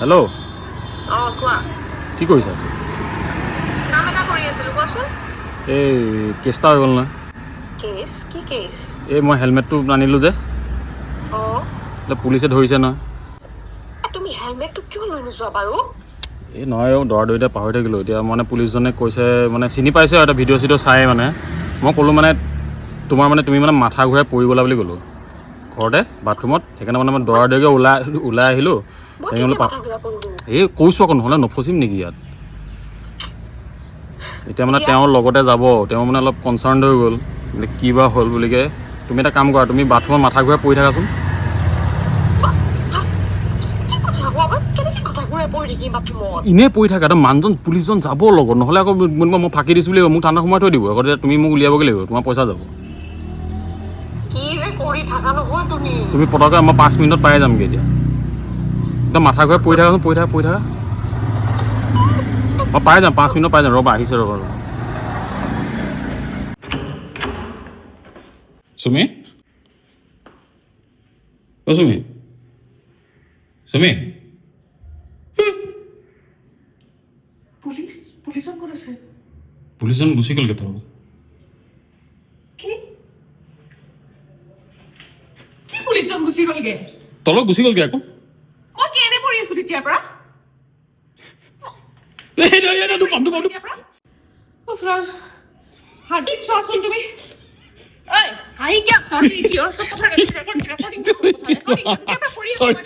Hello' কোৱা কি কৰিছা? কাম এটা কৰি আছিলোঁ কোৱাচোন। এই কেছ এটা হৈ গ'ল নহয়। কেছ কি কেছ? এই মই হেলমেটটো আনিলোঁ যে পুলিচে ধৰিছে নহয়। তুমি হেলমেটটো কিয় লৈ নোযোৱা বাৰু? এই নহয় দৌৰা পাহৰি থাকিলোঁ। এতিয়া মানে পুলিচজনে কৈছে মানে চিনি পাইছে আৰু এটা ভিডিঅ' চিডিঅ' চাই মানে মই ক'লোঁ মানে তুমি মানে মাথা ঘূৰাই পৰি গ'লা বুলি ক'লোঁ ঘৰতে বাথৰুমত। সেইকাৰণে মানে মই দৌৰাকৈ ওলাই আহিলোঁ। এই কৈছোঁ আকৌ নহ'লে নফচিম নেকি ইয়াত। এতিয়া মানে তেওঁৰ লগতে যাব, তেওঁ মানে অলপ কনচাৰ্ণ হৈ গ'ল কি বা হ'ল বুলিকে। তুমি এটা কাম কৰা, তুমি বাথৰুমত মাথা ঘূৰাই পৰি থাকাচোন। এনেই পৰি থাকা, মানুহজন পুলিচজন যাব লগত, নহ'লে আকৌ মই ফাঁকি দিছোঁ বুলি মোক ঠাণ্ডা সোমাই থৈ দিব। আগতে তুমি মোক উলিয়াবগৈ লাগিব, তোমাৰ পইচা যাব। তুমি পটককৈ মই 5 মিনিটত পাই যামগৈ। এতিয়া একদম মাথা ঘূৰাই পৰি থাকাচোন, পৰি থাকা। মই পাই যাম, 5 মিনিটত পাই যাম। ৰ'বা আহিছে ৰ'বা। চুমি অ' চুমি পুলিচজন গুচি গ'লগৈ তলত। পুলিচজন গুচি গ'লগে তলত গুচি গ'লগৈ আকৌ। মই কেনে পৰি আছো তেতিয়াৰ পৰা। হাৰ্দিক চোৱাচোন তুমি। Sorry.